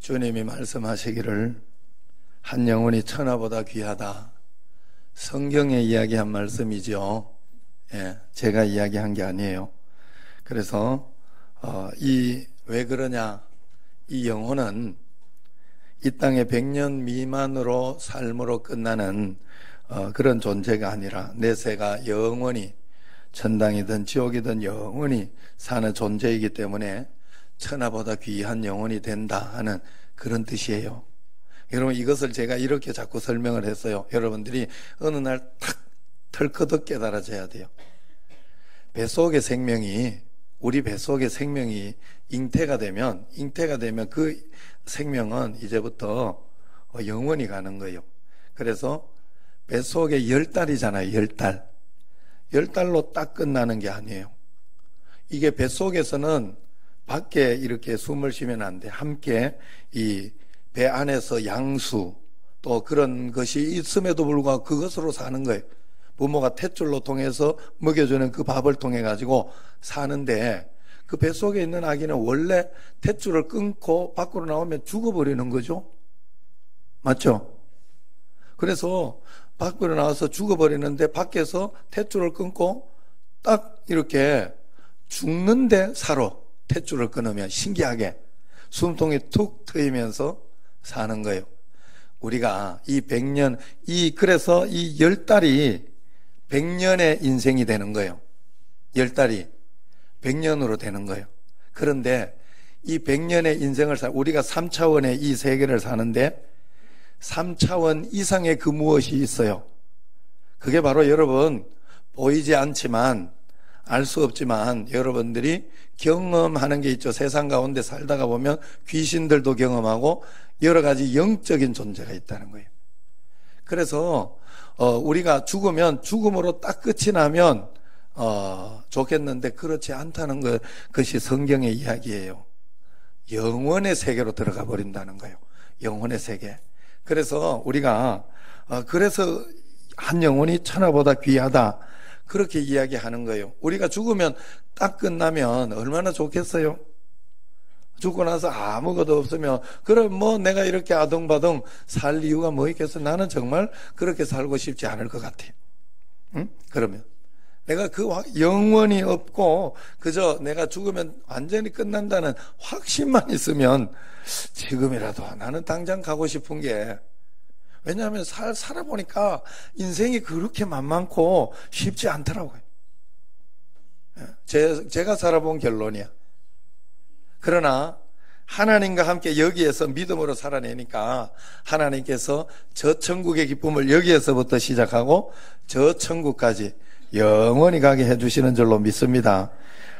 주님이 말씀하시기를 한 영혼이 천하보다 귀하다. 성경에 이야기한 말씀이죠. 제가 이야기한 게 아니에요. 그래서 왜 그러냐, 이 영혼은 이 땅에 100년 미만으로 삶으로 끝나는 그런 존재가 아니라 내세가 영원히 천당이든 지옥이든 영원히 사는 존재이기 때문에 천하보다 귀한 영혼이 된다 하는 그런 뜻이에요. 여러분, 이것을 제가 이렇게 자꾸 설명을 했어요. 여러분들이 어느 날 탁 털커덕 깨달아져야 돼요. 우리 뱃속의 생명이 잉태가 되면 그 생명은 이제부터 영원히 가는 거예요. 그래서 뱃속에 10달이잖아요. 10달로 딱 끝나는 게 아니에요. 이게 뱃속에서는 밖에 이렇게 숨을 쉬면 안 돼. 함께 이 배 안에서 양수 또 그런 것이 있음에도 불구하고 그것으로 사는 거예요. 부모가 탯줄로 통해서 먹여주는 그 밥을 통해 가지고 사는데, 그 뱃속에 있는 아기는 원래 탯줄을 끊고 밖으로 나오면 죽어버리는 거죠. 맞죠? 그래서 밖으로 나와서 죽어버리는데, 밖에서 탯줄을 끊고 딱 이렇게 죽는데 살아. 탯줄을 끊으면 신기하게 숨통이 툭 트이면서 사는 거예요. 우리가 이 100년, 그래서 이 10달이 100년의 인생이 되는 거예요. 10달이 100년으로 되는 거예요. 그런데 이 100년의 인생을 우리가 3차원의 이 세계를 사는데 3차원 이상의 그 무엇이 있어요. 그게 바로 여러분, 보이지 않지만 알 수 없지만 여러분들이 경험하는 게 있죠. 세상 가운데 살다가 보면 귀신들도 경험하고 여러 가지 영적인 존재가 있다는 거예요. 그래서 우리가 죽음으로 딱 끝이 나면 좋겠는데 그렇지 않다는 것이 성경의 이야기예요. 영원의 세계로 들어가 버린다는 거예요. 영원의 세계. 그래서 우리가 그래서 한 영혼이 천하보다 귀하다, 그렇게 이야기하는 거예요. 우리가 죽으면 딱 끝나면 얼마나 좋겠어요? 죽고 나서 아무것도 없으면, 그럼 뭐 내가 이렇게 아동바동 살 이유가 뭐 있겠어? 나는 정말 그렇게 살고 싶지 않을 것 같아요. 응? 그러면 내가 영원히 없고 그저 내가 죽으면 완전히 끝난다는 확신만 있으면 지금이라도 나는 당장 가고 싶은 게, 왜냐하면 살아보니까 인생이 그렇게 만만고 쉽지 않더라고요. 제가 살아본 결론이야. 그러나 하나님과 함께 여기에서 믿음으로 살아내니까 하나님께서 저 천국의 기쁨을 여기에서부터 시작하고 저 천국까지 영원히 가게 해주시는 줄로 믿습니다.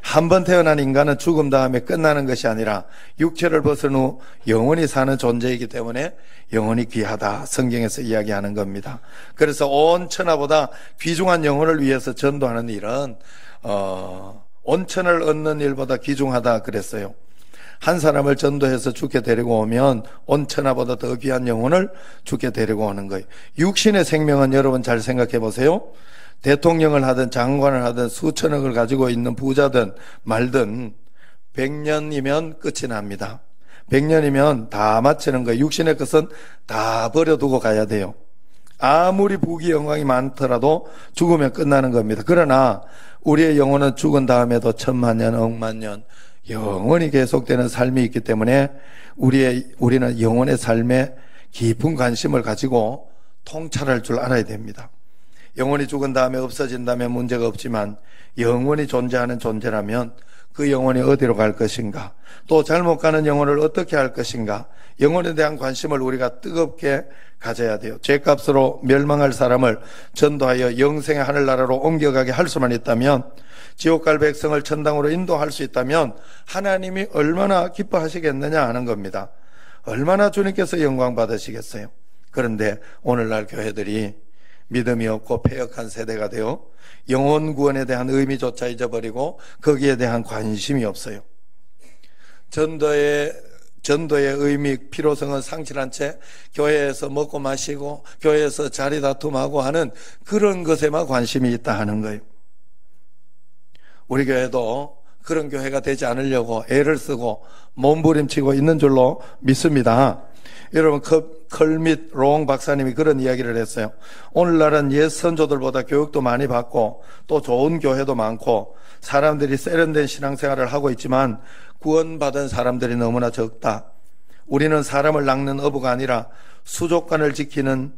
한 번 태어난 인간은 죽음 다음에 끝나는 것이 아니라 육체를 벗은 후 영원히 사는 존재이기 때문에 영원히 귀하다, 성경에서 이야기하는 겁니다. 그래서 온 천하보다 귀중한 영혼을 위해서 전도하는 일은 온천을 얻는 일보다 귀중하다 그랬어요. 한 사람을 전도해서 주께 데리고 오면 온 천하보다 더 귀한 영혼을 주께 데리고 오는 거예요. 육신의 생명은 여러분 잘 생각해 보세요. 대통령을 하든 장관을 하든 수천억을 가지고 있는 부자든 말든 100년이면 끝이 납니다. 100년이면 다 마치는 거예요. 육신의 것은 다 버려두고 가야 돼요. 아무리 부귀 영광이 많더라도 죽으면 끝나는 겁니다. 그러나 우리의 영혼은 죽은 다음에도 천만년, 억만년 영원히 계속되는 삶이 있기 때문에 우리는 영혼의 삶에 깊은 관심을 가지고 통찰할 줄 알아야 됩니다. 영혼이 죽은 다음에 없어진다면 문제가 없지만 영원히 존재하는 존재라면 그 영혼이 어디로 갈 것인가, 또 잘못 가는 영혼을 어떻게 할 것인가, 영혼에 대한 관심을 우리가 뜨겁게 가져야 돼요. 죄값으로 멸망할 사람을 전도하여 영생의 하늘나라로 옮겨가게 할 수만 있다면, 지옥 갈 백성을 천당으로 인도할 수 있다면 하나님이 얼마나 기뻐하시겠느냐 하는 겁니다. 얼마나 주님께서 영광 받으시겠어요. 그런데 오늘날 교회들이 믿음이 없고 패역한 세대가 되어 영혼 구원에 대한 의미조차 잊어버리고 거기에 대한 관심이 없어요. 전도의 전도의 의미, 필요성은 상실한 채 교회에서 먹고 마시고 교회에서 자리 다툼하고 하는 그런 것에만 관심이 있다 하는 거예요. 우리 교회도 그런 교회가 되지 않으려고 애를 쓰고 몸부림치고 있는 줄로 믿습니다. 여러분, 컬밋 롱 박사님이 그런 이야기를 했어요. 오늘날은 옛 선조들보다 교육도 많이 받고 또 좋은 교회도 많고 사람들이 세련된 신앙생활을 하고 있지만 구원받은 사람들이 너무나 적다. 우리는 사람을 낚는 어부가 아니라 수족관을 지키는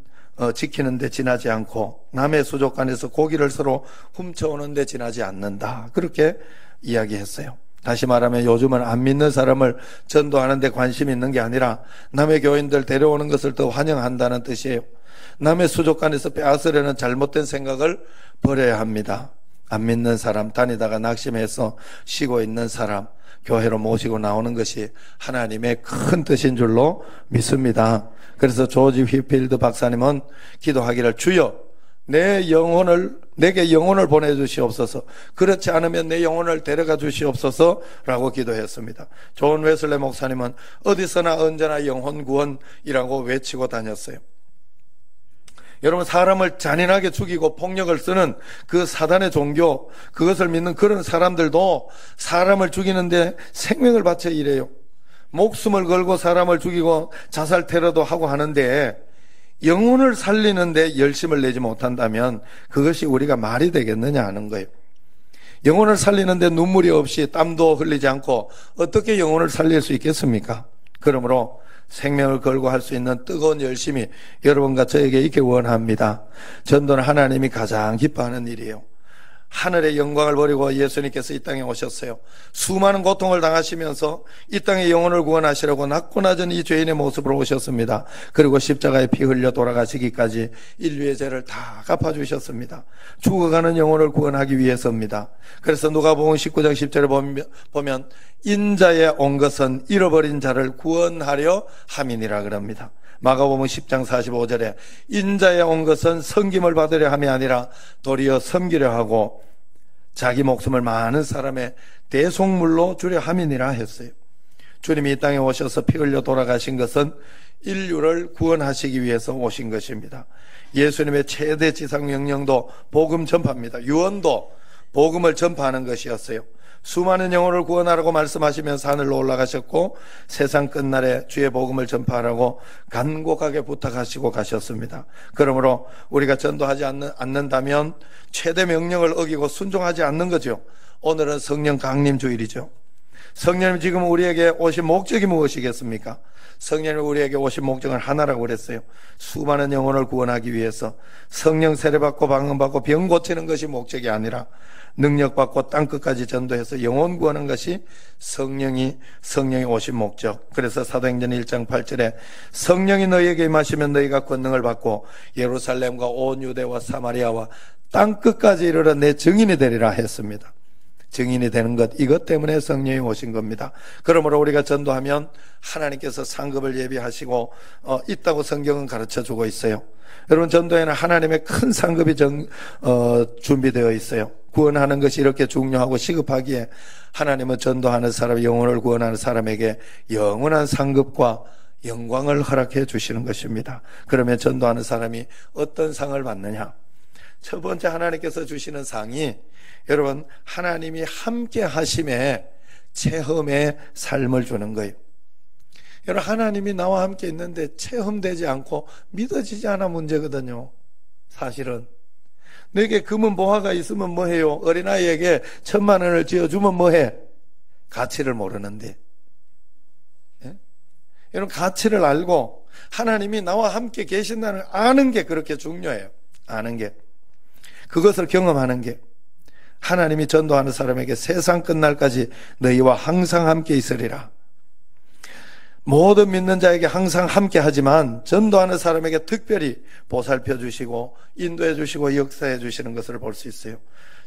데 지나지 않고 남의 수족관에서 고기를 서로 훔쳐오는 데 지나지 않는다. 그렇게 이야기했어요. 다시 말하면 요즘은 안 믿는 사람을 전도하는 데 관심이 있는 게 아니라 남의 교인들 데려오는 것을 더 환영한다는 뜻이에요. 남의 수족관에서 빼앗으려는 잘못된 생각을 버려야 합니다. 안 믿는 사람, 다니다가 낙심해서 쉬고 있는 사람 교회로 모시고 나오는 것이 하나님의 큰 뜻인 줄로 믿습니다. 그래서 조지 휘필드 박사님은 기도하기를, 주여 내게 영혼을 보내주시옵소서, 그렇지 않으면 내 영혼을 데려가 주시옵소서 라고 기도했습니다. 존 웨슬레 목사님은 어디서나 언제나 영혼 구원이라고 외치고 다녔어요. 여러분, 사람을 잔인하게 죽이고 폭력을 쓰는 그 사단의 종교, 그것을 믿는 그런 사람들도 사람을 죽이는데 생명을 바쳐 일해요. 목숨을 걸고 사람을 죽이고 자살 테러도 하고 하는데 영혼을 살리는데 열심을 내지 못한다면 그것이 우리가 말이 되겠느냐 하는 거예요. 영혼을 살리는데 눈물이 없이 땀도 흘리지 않고 어떻게 영혼을 살릴 수 있겠습니까? 그러므로 생명을 걸고 할 수 있는 뜨거운 열심이 여러분과 저에게 있길 원합니다. 전도는 하나님이 가장 기뻐하는 일이에요. 하늘의 영광을 버리고 예수님께서 이 땅에 오셨어요. 수많은 고통을 당하시면서 이 땅의 영혼을 구원하시려고 낮고 낮은 이 죄인의 모습으로 오셨습니다. 그리고 십자가에 피 흘려 돌아가시기까지 인류의 죄를 다 갚아주셨습니다. 죽어가는 영혼을 구원하기 위해서입니다. 그래서 누가복음 19장 10절에 보면 인자에 온 것은 잃어버린 자를 구원하려 함이니라 그럽니다. 마가복음 10장 45절에 인자에 온 것은 섬김을 받으려 함이 아니라 도리어 섬기려 하고 자기 목숨을 많은 사람의 대속물로 주려 함이니라 했어요. 주님이 이 땅에 오셔서 피 흘려 돌아가신 것은 인류를 구원하시기 위해서 오신 것입니다. 예수님의 최대 지상 명령도 복음 전파입니다. 유언도 복음을 전파하는 것이었어요. 수많은 영혼을 구원하라고 말씀하시면서 하늘로 올라가셨고 세상 끝날에 주의 복음을 전파하라고 간곡하게 부탁하시고 가셨습니다. 그러므로 우리가 전도하지 않는다면 최대 명령을 어기고 순종하지 않는 거죠. 오늘은 성령 강림 주일이죠. 성령님 지금 우리에게 오신 목적이 무엇이겠습니까? 성령님 우리에게 오신 목적은 하나라고 그랬어요. 수많은 영혼을 구원하기 위해서 성령 세례받고 방언받고 병 고치는 것이 목적이 아니라 능력받고 땅끝까지 전도해서 영혼 구하는 것이 성령이 오신 목적. 그래서 사도행전 1장 8절에 성령이 너희에게 임하시면 너희가 권능을 받고 예루살렘과 온 유대와 사마리아와 땅끝까지 이르러 내 증인이 되리라 했습니다. 증인이 되는 것, 이것 때문에 성령이 오신 겁니다. 그러므로 우리가 전도하면 하나님께서 상급을 예비하시고 있다고 성경은 가르쳐주고 있어요. 여러분, 전도에는 하나님의 큰 상급이 준비되어 있어요. 구원하는 것이 이렇게 중요하고 시급하기에 하나님은 전도하는 사람, 영혼을 구원하는 사람에게 영원한 상급과 영광을 허락해 주시는 것입니다. 그러면 전도하는 사람이 어떤 상을 받느냐? 첫 번째 하나님께서 주시는 상이 여러분, 하나님이 함께 하심의 체험의 삶을 주는 거예요. 여러분, 하나님이 나와 함께 있는데 체험되지 않고 믿어지지 않아 문제거든요. 사실은 너에게 금은 보화가 있으면 뭐해요? 어린아이에게 1,000만 원을 쥐어주면 뭐해? 가치를 모르는데. 예? 여러분, 가치를 알고 하나님이 나와 함께 계신다는 아는 게 그렇게 중요해요. 아는 게, 그것을 경험하는 게. 하나님이 전도하는 사람에게 세상 끝날까지 너희와 항상 함께 있으리라. 모든 믿는 자에게 항상 함께 하지만 전도하는 사람에게 특별히 보살펴 주시고 인도해 주시고 역사해 주시는 것을 볼 수 있어요.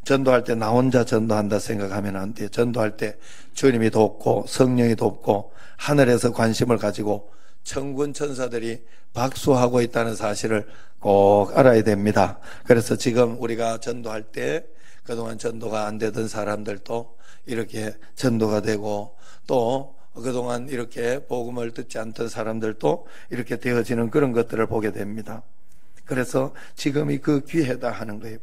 전도할 때 나 혼자 전도한다 생각하면 안 돼요. 전도할 때 주님이 돕고 성령이 돕고 하늘에서 관심을 가지고 천군 천사들이 박수하고 있다는 사실을 꼭 알아야 됩니다. 그래서 지금 우리가 전도할 때 그동안 전도가 안 되던 사람들도 이렇게 전도가 되고 또 그동안 이렇게 복음을 듣지 않던 사람들도 이렇게 되어지는 그런 것들을 보게 됩니다. 그래서 지금이 그 기회다 하는 거예요.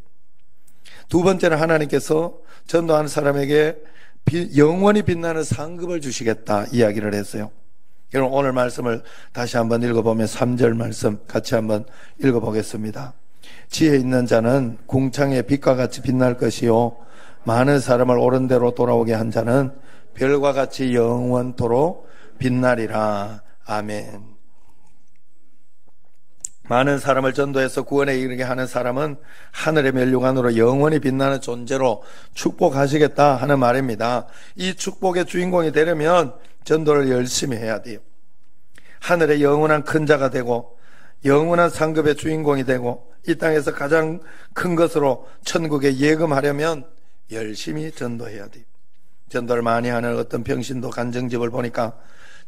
두 번째는 하나님께서 전도하는 사람에게 영원히 빛나는 상급을 주시겠다 이야기를 했어요. 여러분 오늘 말씀을 다시 한번 읽어보면 3절 말씀 같이 한번 읽어보겠습니다. 지혜 있는 자는 궁창의 빛과 같이 빛날 것이요 많은 사람을 옳은 대로 돌아오게 한 자는 별과 같이 영원토록 빛나리라. 아멘. 많은 사람을 전도해서 구원에 이르게 하는 사람은 하늘의 면류관으로 영원히 빛나는 존재로 축복하시겠다 하는 말입니다. 이 축복의 주인공이 되려면 전도를 열심히 해야 돼요. 하늘의 영원한 큰 자가 되고 영원한 상급의 주인공이 되고 이 땅에서 가장 큰 것으로 천국에 예금하려면 열심히 전도해야 돼요. 전도를 많이 하는 어떤 병신도 간증집을 보니까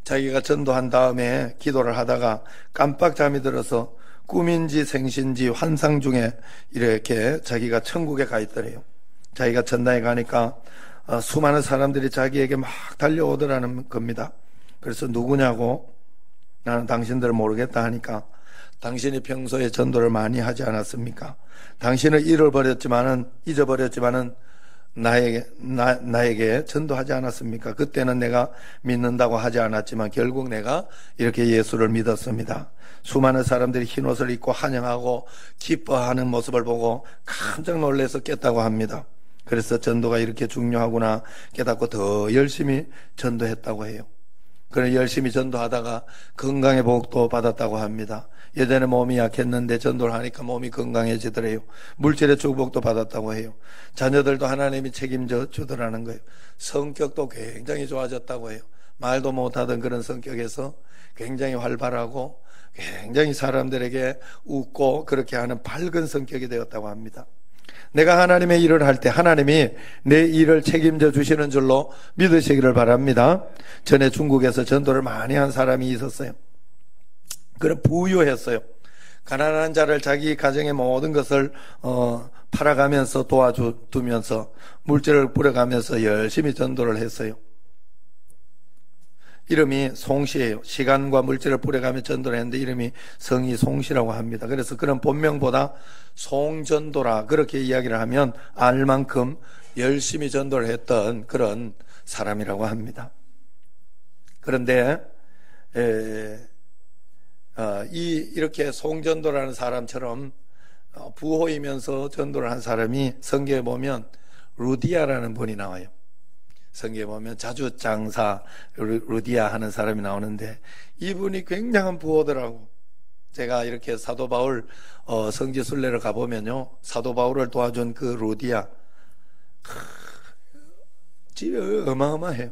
자기가 전도한 다음에 기도를 하다가 깜빡 잠이 들어서 꿈인지 생신지 환상 중에 이렇게 자기가 천국에 가 있더래요. 자기가 전당에 가니까 수많은 사람들이 자기에게 막 달려오더라는 겁니다. 그래서 누구냐고 나는 당신들을 모르겠다 하니까 당신이 평소에 전도를 많이 하지 않았습니까? 당신은 잊어버렸지만은 나에게 전도하지 않았습니까? 그때는 내가 믿는다고 하지 않았지만 결국 내가 이렇게 예수를 믿었습니다. 수많은 사람들이 흰옷을 입고 환영하고 기뻐하는 모습을 보고 깜짝 놀라서 깼다고 합니다. 그래서 전도가 이렇게 중요하구나 깨닫고 더 열심히 전도했다고 해요. 그래 열심히 전도하다가 건강의 복도 받았다고 합니다. 예전에 몸이 약했는데 전도를 하니까 몸이 건강해지더래요. 물질의 축복도 받았다고 해요. 자녀들도 하나님이 책임져 주더라는 거예요. 성격도 굉장히 좋아졌다고 해요. 말도 못하던 그런 성격에서 굉장히 활발하고 굉장히 사람들에게 웃고 그렇게 하는 밝은 성격이 되었다고 합니다. 내가 하나님의 일을 할 때 하나님이 내 일을 책임져 주시는 줄로 믿으시기를 바랍니다. 전에 중국에서 전도를 많이 한 사람이 있었어요. 그런 부유했어요. 가난한 자를 자기 가정의 모든 것을 팔아가면서 도와주면서 물질을 뿌려가면서 열심히 전도를 했어요. 이름이 송씨예요. 시간과 물질을 뿌려가며 전도를 했는데 이름이 성이 송씨라고 합니다. 그래서 그런 본명보다 송전도라 그렇게 이야기를 하면 알 만큼 열심히 전도를 했던 그런 사람이라고 합니다. 그런데 이렇게 송전도라는 사람처럼 부호이면서 전도를 한 사람이 성경에 보면 루디아라는 분이 나와요. 성경에 보면 자주장사 루디아 하는 사람이 나오는데 이분이 굉장한 부호더라고. 제가 이렇게 사도 바울 성지순례를 가보면요, 사도 바울을 도와준 그 루디아 집이 어마어마해요.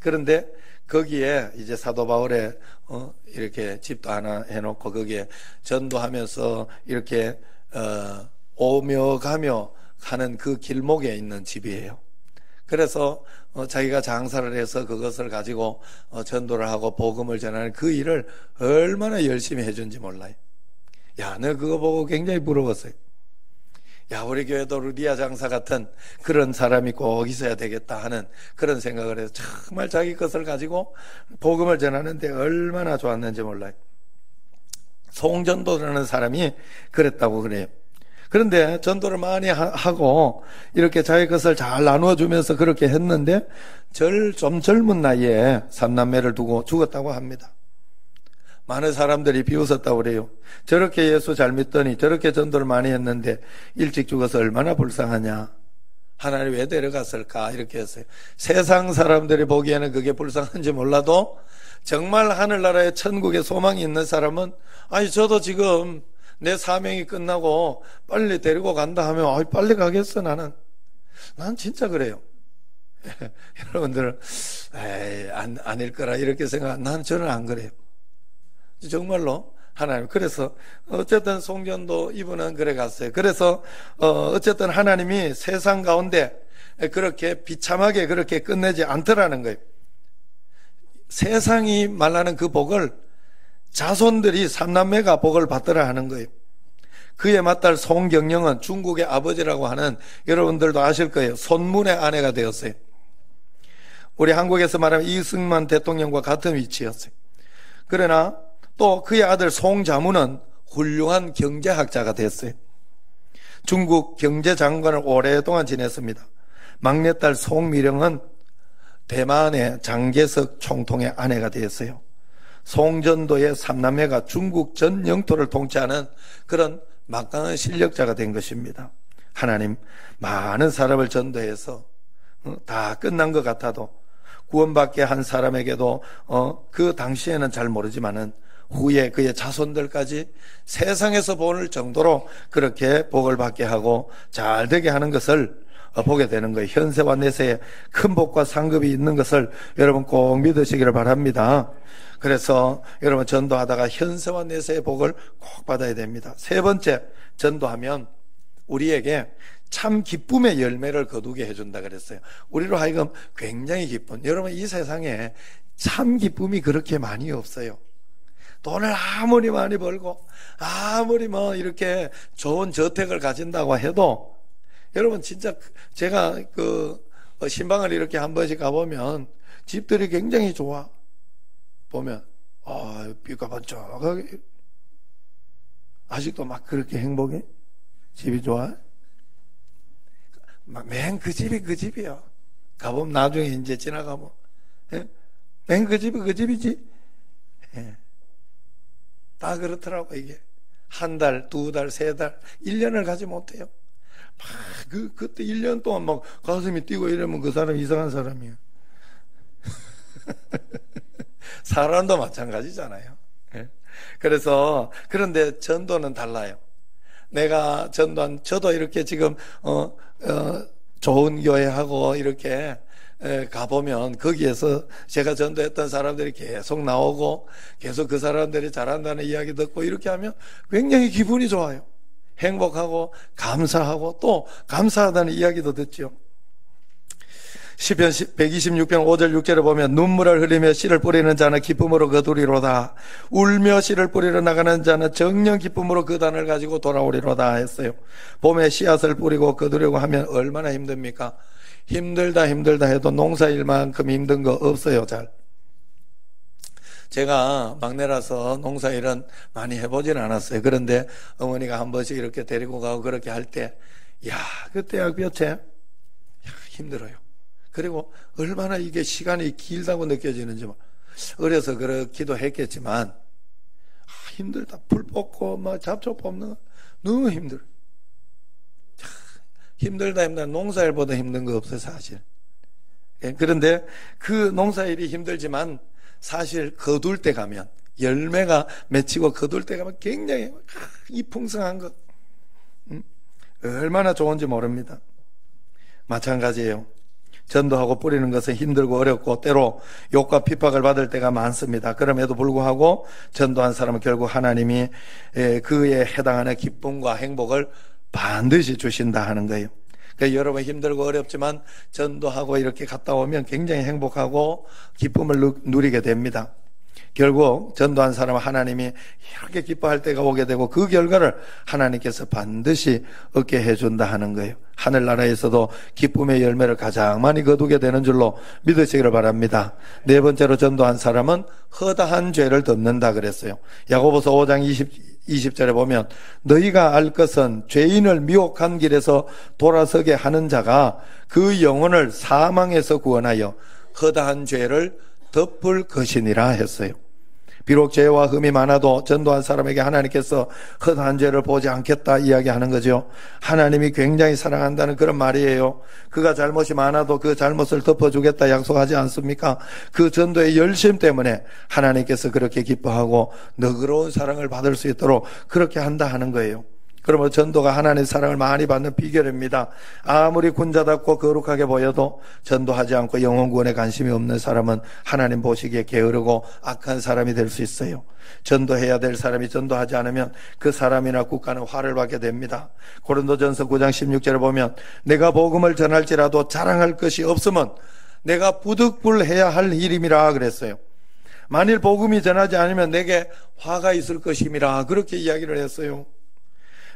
그런데 거기에 이제 사도 바울의 이렇게 집도 하나 해놓고 거기에 전도하면서 이렇게 오며 가며 하는 그 길목에 있는 집이에요. 그래서 자기가 장사를 해서 그것을 가지고 전도를 하고 복음을 전하는 그 일을 얼마나 열심히 해준지 몰라요. 야, 내가 그거 보고 굉장히 부러웠어요. 야, 우리 교회도 루디아 장사 같은 그런 사람이 꼭 있어야 되겠다 하는 그런 생각을 해서 정말 자기 것을 가지고 복음을 전하는데 얼마나 좋았는지 몰라요. 송전도라는 사람이 그랬다고 그래요. 그런데 전도를 많이 하고 이렇게 자기 것을 잘 나누어 주면서 그렇게 했는데 좀 젊은 나이에 삼남매를 두고 죽었다고 합니다. 많은 사람들이 비웃었다고 그래요. 저렇게 예수 잘 믿더니 저렇게 전도를 많이 했는데 일찍 죽어서 얼마나 불쌍하냐. 하나님 왜 데려갔을까 이렇게 했어요. 세상 사람들이 보기에는 그게 불쌍한지 몰라도 정말 하늘나라의 천국에 소망이 있는 사람은 아니 저도 지금 내 사명이 끝나고 빨리 데리고 간다 하면 빨리 가겠어. 난 진짜 그래요. 여러분들은 아닐 거라 이렇게 생각. 저는 안 그래요. 정말로 하나님. 그래서 어쨌든 송전도 이분은 그래 갔어요. 그래서 어쨌든 하나님이 세상 가운데 그렇게 비참하게 그렇게 끝내지 않더라는 거예요. 세상이 말하는 그 복을 자손들이 삼남매가 복을 받더라 하는 거예요. 그의 맏딸 송경영은 중국의 아버지라고 하는 여러분들도 아실 거예요. 손문의 아내가 되었어요. 우리 한국에서 말하면 이승만 대통령과 같은 위치였어요. 그러나 또 그의 아들 송자무는 훌륭한 경제학자가 됐어요. 중국 경제장관을 오랫동안 지냈습니다. 막내딸 송미령은 대만의 장개석 총통의 아내가 되었어요. 송전도의 삼남매가 중국 전 영토를 통치하는 그런 막강한 실력자가 된 것입니다. 하나님 많은 사람을 전도해서 다 끝난 것 같아도 구원받게 한 사람에게도 그 당시에는 잘 모르지만은 후에 그의 자손들까지 세상에서 볼 정도로 그렇게 복을 받게 하고 잘 되게 하는 것을 보게 되는 거예요. 현세와 내세에 큰 복과 상급이 있는 것을 여러분 꼭 믿으시기를 바랍니다. 그래서 여러분 전도하다가 현세와 내세의 복을 꼭 받아야 됩니다. 세 번째, 전도하면 우리에게 참 기쁨의 열매를 거두게 해준다 그랬어요. 우리로 하여금 굉장히 기쁜, 여러분 이 세상에 참 기쁨이 그렇게 많이 없어요. 돈을 아무리 많이 벌고 아무리 뭐 이렇게 좋은 저택을 가진다고 해도 여러분 진짜 제가 신방을 이렇게 한 번씩 가보면 집들이 굉장히 좋아. 보면 삐까 번쩍하게 아직도 막 그렇게 행복해? 집이 좋아? 맨 그 집이 그 집이야. 가보면 나중에 이제 지나가면 맨 그 집이 그 집이지. 예. 다 그렇더라고. 이게 한 달, 두 달, 세 달, 1년을 가지 못해요. 막 그때 1년 동안 막 가슴이 뛰고 이러면 그 사람 이상한 사람이야. 사람도 마찬가지잖아요. 예? 그래서 그런데 전도는 달라요. 내가 전도한, 저도 이렇게 지금 좋은 교회하고 이렇게 가보면 거기에서 제가 전도했던 사람들이 계속 나오고 계속 그 사람들이 잘한다는 이야기 듣고 이렇게 하면 굉장히 기분이 좋아요. 행복하고 감사하고 또 감사하다는 이야기도 듣죠. 시편 126편 5절 6절에 보면 눈물을 흘리며 씨를 뿌리는 자는 기쁨으로 거두리로다. 울며 씨를 뿌리러 나가는 자는 정녕 기쁨으로 그 단을 가지고 돌아오리로다 했어요. 봄에 씨앗을 뿌리고 거두려고 하면 얼마나 힘듭니까? 힘들다 해도 농사일만큼 힘든 거 없어요. 잘. 제가 막내라서 농사일은 많이 해보진 않았어요. 그런데 어머니가 한 번씩 이렇게 데리고 가고 그렇게 할 때, 그때 볕에 힘들어요. 그리고 얼마나 이게 시간이 길다고 느껴지는지 어려서 그렇기도 했겠지만 힘들다. 풀 뽑고 막 잡초 뽑는 거 너무 힘들어요. 힘들다 농사일보다 힘든 거 없어요, 사실. 그런데 그 농사일이 힘들지만 사실 거둘 때 가면, 열매가 맺히고 거둘 때 가면 굉장히 이 풍성한 것 얼마나 좋은지 모릅니다. 마찬가지예요. 전도하고 뿌리는 것은 힘들고 어렵고 때로 욕과 핍박을 받을 때가 많습니다. 그럼에도 불구하고 전도한 사람은 결국 하나님이 그에 해당하는 기쁨과 행복을 반드시 주신다 하는 거예요. 그러니까 여러분 힘들고 어렵지만 전도하고 이렇게 갔다 오면 굉장히 행복하고 기쁨을 누리게 됩니다. 결국 전도한 사람은 하나님이 이렇게 기뻐할 때가 오게 되고 그 결과를 하나님께서 반드시 얻게 해준다 하는 거예요. 하늘나라에서도 기쁨의 열매를 가장 많이 거두게 되는 줄로 믿으시기를 바랍니다. 네 번째로 전도한 사람은 허다한 죄를 덮는다 그랬어요. 야고보서 5장 20절에 보면 너희가 알 것은 죄인을 미혹한 길에서 돌아서게 하는 자가 그 영혼을 사망에서 구원하여 허다한 죄를 덮을 것이니라 했어요. 비록 죄와 흠이 많아도 전도한 사람에게 하나님께서 허다한 죄를 보지 않겠다 이야기하는 거죠. 하나님이 굉장히 사랑한다는 그런 말이에요. 그가 잘못이 많아도 그 잘못을 덮어주겠다 약속하지 않습니까? 그 전도의 열심 때문에 하나님께서 그렇게 기뻐하고 너그러운 사랑을 받을 수 있도록 그렇게 한다 하는 거예요. 그러면 전도가 하나님의 사랑을 많이 받는 비결입니다. 아무리 군자답고 거룩하게 보여도 전도하지 않고 영혼 구원에 관심이 없는 사람은 하나님 보시기에 게으르고 악한 사람이 될 수 있어요. 전도해야 될 사람이 전도하지 않으면 그 사람이나 국가는 화를 받게 됩니다. 고린도전서 9장 16절에 보면 내가 복음을 전할지라도 자랑할 것이 없으면 내가 부득불해야 할 일임이라 그랬어요. 만일 복음이 전하지 않으면 내게 화가 있을 것임이라 그렇게 이야기를 했어요.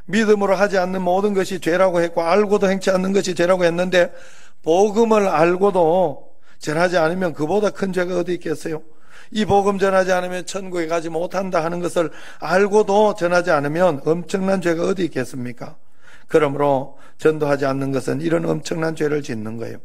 믿음으로 하지 않는 모든 것이 죄라고 했고 알고도 행치 않는 것이 죄라고 했는데 복음을 알고도 전하지 않으면 그보다 큰 죄가 어디 있겠어요? 이 복음 전하지 않으면 천국에 가지 못한다 하는 것을 알고도 전하지 않으면 엄청난 죄가 어디 있겠습니까? 그러므로 전도하지 않는 것은 이런 엄청난 죄를 짓는 거예요.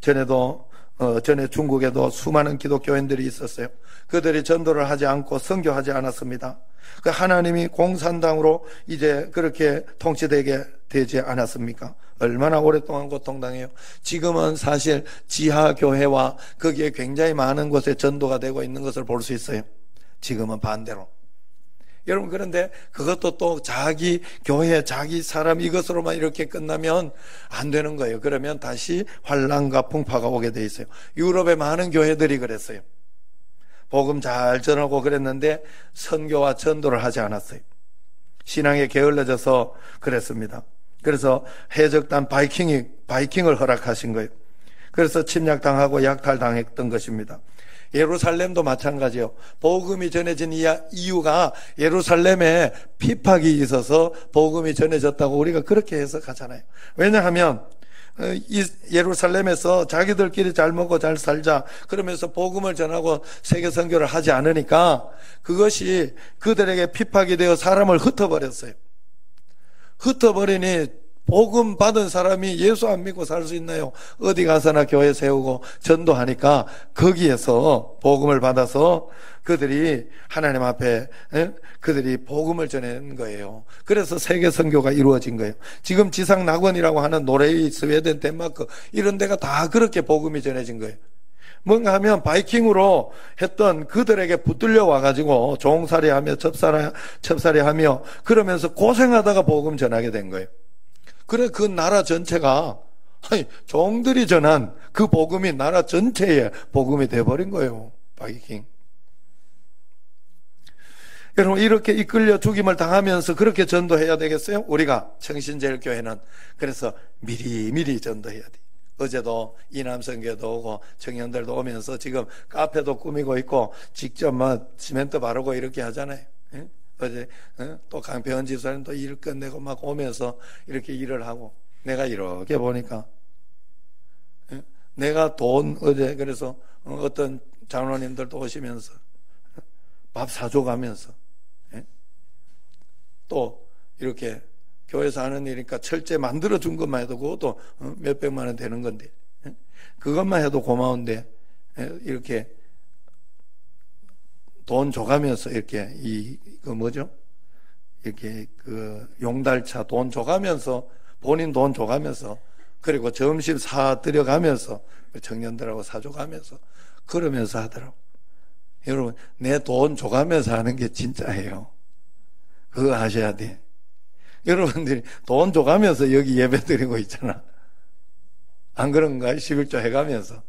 전에 중국에도 수많은 기독교인들이 있었어요. 그들이 전도를 하지 않고 선교하지 않았습니다. 그 하나님이 공산당으로 이제 그렇게 통치되게 되지 않았습니까? 얼마나 오랫동안 고통당해요. 지금은 사실 지하교회와 거기에 굉장히 많은 곳에 전도가 되고 있는 것을 볼 수 있어요. 지금은 반대로. 여러분, 그런데 그것도 또 자기 교회, 자기 사람 이것으로만 이렇게 끝나면 안 되는 거예요. 그러면 다시 환란과 풍파가 오게 돼 있어요. 유럽의 많은 교회들이 그랬어요. 복음 잘 전하고 그랬는데 선교와 전도를 하지 않았어요. 신앙에 게을러져서 그랬습니다. 그래서 해적단 바이킹을 허락하신 거예요. 그래서 침략당하고 약탈당했던 것입니다. 예루살렘도 마찬가지예요. 복음이 전해진 이유가 예루살렘에 핍박이 있어서 복음이 전해졌다고 우리가 그렇게 해석하잖아요. 왜냐하면 이 예루살렘에서 자기들끼리 잘 먹고 잘 살자 그러면서 복음을 전하고 세계 선교를 하지 않으니까 그것이 그들에게 핍박이 되어 사람을 흩어버렸어요. 흩어버리니 복음 받은 사람이 예수 안 믿고 살 수 있나요? 어디 가서나 교회 세우고 전도하니까 거기에서 복음을 받아서 그들이 하나님 앞에 그들이 복음을 전하는 거예요. 그래서 세계 선교가 이루어진 거예요. 지금 지상 낙원이라고 하는 노르웨이, 스웨덴, 덴마크 이런 데가 다 그렇게 복음이 전해진 거예요. 뭔가 하면 바이킹으로 했던 그들에게 붙들려 와가지고 종살이하며 첩살이하며 그러면서 고생하다가 복음 전하게 된 거예요. 그래 그 나라 전체가 종들이 전한 그 복음이 나라 전체의 복음이 돼버린 거예요. 바이킹. 여러분, 이렇게 이끌려 죽임을 당하면서 그렇게 전도해야 되겠어요? 우리가 청신제일교회는 그래서 미리 전도해야 돼. 어제도 이남선교도 오고 청년들도 오면서 지금 카페도 꾸미고 있고 직접 막 시멘트 바르고 이렇게 하잖아요. 어제 또 강평원 집사님 또 일 끝내고 막 오면서 이렇게 일을 하고 내가 이렇게 보니까 내가 어제 그래서 어떤 장로님들도 오시면서 밥 사줘가면서 또 이렇게 교회에서 하는 일이니까 철제 만들어준 것만 해도 그것도 몇백만 원 되는 건데 그것만 해도 고마운데 이렇게 돈 줘가면서 이렇게 이렇게 용달차 돈 줘가면서 본인 돈 줘가면서 그리고 점심 사들여가면서 청년들하고 사줘가면서 그러면서 하더라고. 여러분, 내 돈 줘가면서 하는 게 진짜예요. 그거 하셔야 돼. 여러분들이 돈 줘가면서 여기 예배 드리고 있잖아. 안 그런가요? 11조 해가면서.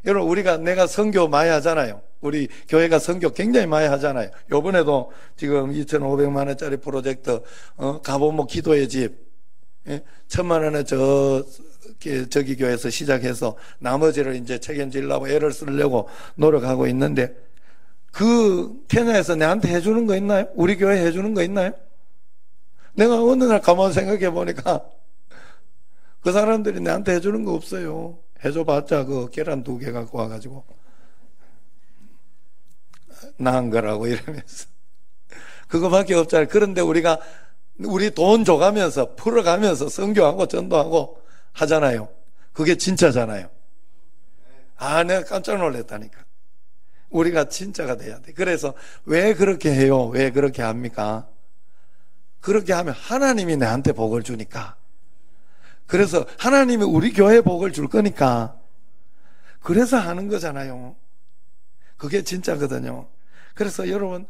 여러분, 내가 선교 많이 하잖아요. 우리 교회가 선교 굉장히 많이 하잖아요. 요번에도 지금 2,500만 원짜리 프로젝트, 가보모 기도의 집, 1,000만 원에 저기 교회에서 시작해서 나머지를 이제 책임지려고 애를 쓰려고 노력하고 있는데, 그 케냐에서 내한테 해주는 거 있나요? 우리 교회 해주는 거 있나요? 내가 어느 날 가만 생각해 보니까 그 사람들이 내한테 해주는 거 없어요. 해줘봤자 그 계란 2개 갖고 와가지고 나은 거라고 이러면서 그거밖에 없잖아요. 그런데 우리 돈 줘가면서 풀어가면서 선교하고 전도하고 하잖아요. 그게 진짜잖아요. 내가 깜짝 놀랐다니까. 우리가 진짜가 돼야 돼. 그래서 왜 그렇게 해요? 왜 그렇게 합니까? 그렇게 하면 하나님이 내한테 복을 주니까. 그래서 하나님이 우리 교회에 복을 줄 거니까. 그래서 하는 거잖아요. 그게 진짜거든요. 그래서 여러분,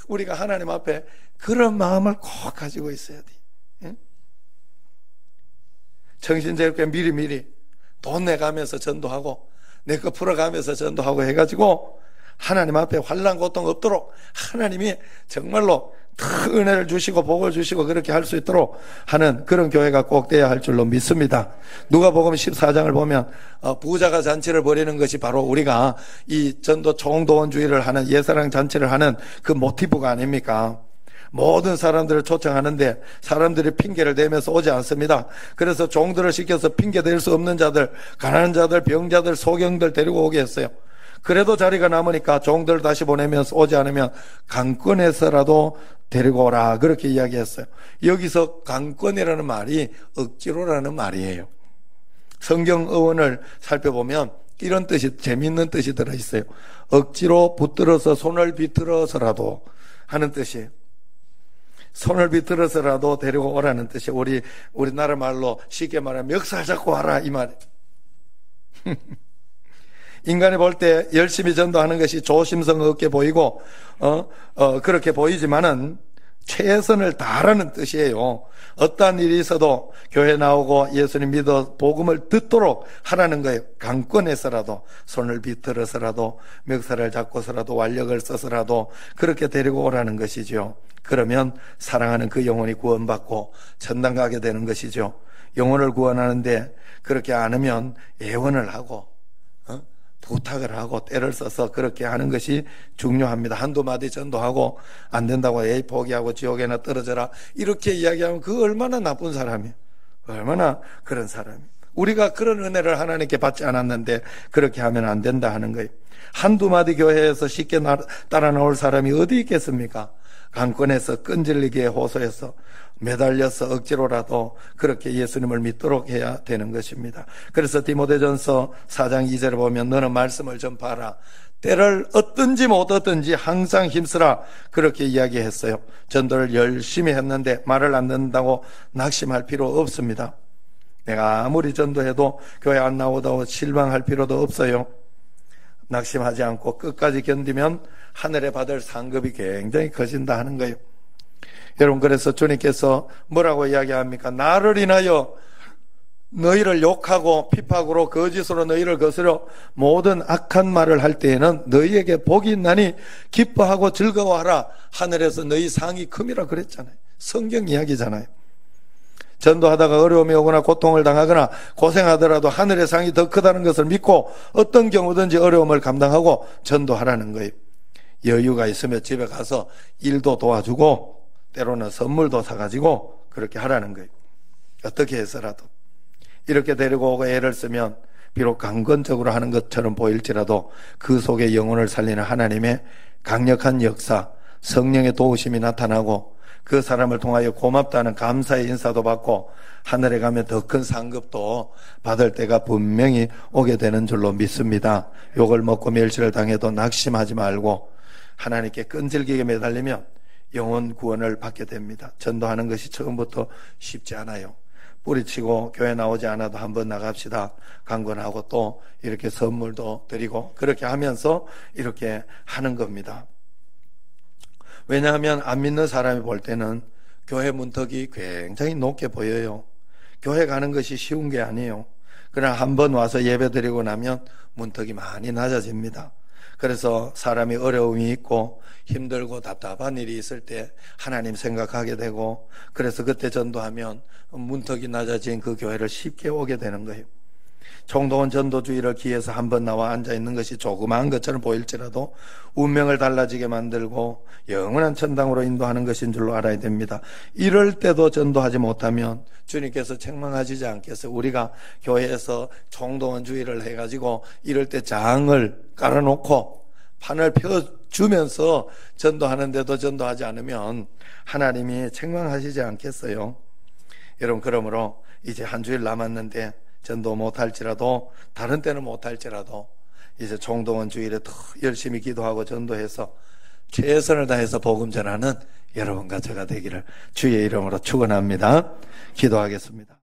우리가 하나님 앞에 그런 마음을 꼭 가지고 있어야 돼. 청신제일교회 미리 돈 내가면서 전도하고 내 거 풀어가면서 전도하고 해가지고 하나님 앞에 환난 고통 없도록 하나님이 정말로 은혜를 주시고 복을 주시고 그렇게 할 수 있도록 하는 그런 교회가 꼭 돼야 할 줄로 믿습니다. 누가복음 14장을 보면 부자가 잔치를 벌이는 것이 바로 우리가 이 전도 총동원주의를 하는 예사랑 잔치를 하는 그 모티브가 아닙니까? 모든 사람들을 초청하는데 사람들이 핑계를 대면서 오지 않습니다. 그래서 종들을 시켜서 핑계 댈 수 없는 자들, 가난한 자들, 병자들, 소경들 데리고 오게 했어요. 그래도 자리가 남으니까 종들 다시 보내면서 오지 않으면 강권에서라도 데리고 오라, 그렇게 이야기했어요. 여기서 강권이라는 말이 억지로라는 말이에요. 성경 어원을 살펴보면 이런 뜻이, 재미있는 뜻이 들어있어요. 억지로 붙들어서, 손을 비틀어서라도 하는 뜻이에요. 손을 비틀어서라도 데리고 오라는 뜻이, 우리나라 말로 쉽게 말하면 멱살 잡고 와라, 이 말이에요. 인간이 볼 때 열심히 전도하는 것이 조심성 없게 보이고 그렇게 보이지만은 최선을 다하라는 뜻이에요. 어떠한 일이 있어도 교회 나오고 예수님 믿어 복음을 듣도록 하라는 거예요. 강권에서라도, 손을 비틀어서라도, 멱살을 잡고서라도, 완력을 써서라도 그렇게 데리고 오라는 것이죠. 그러면 사랑하는 그 영혼이 구원받고 천당 가게 되는 것이죠. 영혼을 구원하는데 그렇게 않으면 애원을 하고 부탁을 하고 때를 써서 그렇게 하는 것이 중요합니다. 한두 마디 전도하고 안 된다고 에이 포기하고 지옥에나 떨어져라 이렇게 이야기하면 그 얼마나 나쁜 사람이에요. 얼마나 그런 사람이에요. 우리가 그런 은혜를 하나님께 받지 않았는데 그렇게 하면 안 된다 하는 거예요. 한두 마디 교회에서 쉽게 따라 나올 사람이 어디 있겠습니까? 강권에서 끈질기게 호소해서 매달려서 억지로라도 그렇게 예수님을 믿도록 해야 되는 것입니다. 그래서 디모데전서 4장 2절을 보면 너는 말씀을 전파하라. 때를 얻든지 못 얻든지 항상 힘쓰라. 그렇게 이야기했어요. 전도를 열심히 했는데 말을 안 듣는다고 낙심할 필요 없습니다. 내가 아무리 전도해도 교회 안 나오다고 실망할 필요도 없어요. 낙심하지 않고 끝까지 견디면 하늘에 받을 상급이 굉장히 커진다 하는 거예요. 여러분, 그래서 주님께서 뭐라고 이야기합니까? 나를 인하여 너희를 욕하고 핍박으로 거짓으로 너희를 거스려 모든 악한 말을 할 때에는 너희에게 복이 있나니 기뻐하고 즐거워하라. 하늘에서 너희 상이 큼이라 그랬잖아요. 성경 이야기잖아요. 전도하다가 어려움이 오거나 고통을 당하거나 고생하더라도 하늘의 상이 더 크다는 것을 믿고 어떤 경우든지 어려움을 감당하고 전도하라는 거예요. 여유가 있으면 집에 가서 일도 도와주고 때로는 선물도 사가지고 그렇게 하라는 거예요. 어떻게 해서라도 이렇게 데리고 오고 애를 쓰면 비록 강건적으로 하는 것처럼 보일지라도 그 속에 영혼을 살리는 하나님의 강력한 역사, 성령의 도우심이 나타나고 그 사람을 통하여 고맙다는 감사의 인사도 받고 하늘에 가면 더 큰 상급도 받을 때가 분명히 오게 되는 줄로 믿습니다. 욕을 먹고 멸시를 당해도 낙심하지 말고 하나님께 끈질기게 매달리면 영혼 구원을 받게 됩니다. 전도하는 것이 처음부터 쉽지 않아요. 뿌리치고 교회 나오지 않아도 한번 나갑시다. 강권하고 또 이렇게 선물도 드리고 그렇게 하면서 이렇게 하는 겁니다. 왜냐하면 안 믿는 사람이 볼 때는 교회 문턱이 굉장히 높게 보여요. 교회 가는 것이 쉬운 게 아니에요. 그러나 한번 와서 예배 드리고 나면 문턱이 많이 낮아집니다. 그래서 사람이 어려움이 있고 힘들고 답답한 일이 있을 때 하나님 생각하게 되고 그래서 그때 전도하면 문턱이 낮아진 그 교회를 쉽게 오게 되는 거예요. 총동원 전도주의를 기해서 한번 나와 앉아있는 것이 조그마한 것처럼 보일지라도 운명을 달라지게 만들고 영원한 천당으로 인도하는 것인 줄로 알아야 됩니다. 이럴 때도 전도하지 못하면 주님께서 책망하시지 않겠어요? 우리가 교회에서 총동원주의를 해가지고 이럴 때 장을 깔아놓고 판을 펴주면서 전도하는데도 전도하지 않으면 하나님이 책망하시지 않겠어요? 여러분, 그러므로 이제 한 주일 남았는데 전도 못할지라도 다른 때는 못할지라도 이제 총동원 주일에 더 열심히 기도하고 전도해서 최선을 다해서 복음 전하는 여러분과 제가 되기를 주의 이름으로 축원합니다. 기도하겠습니다.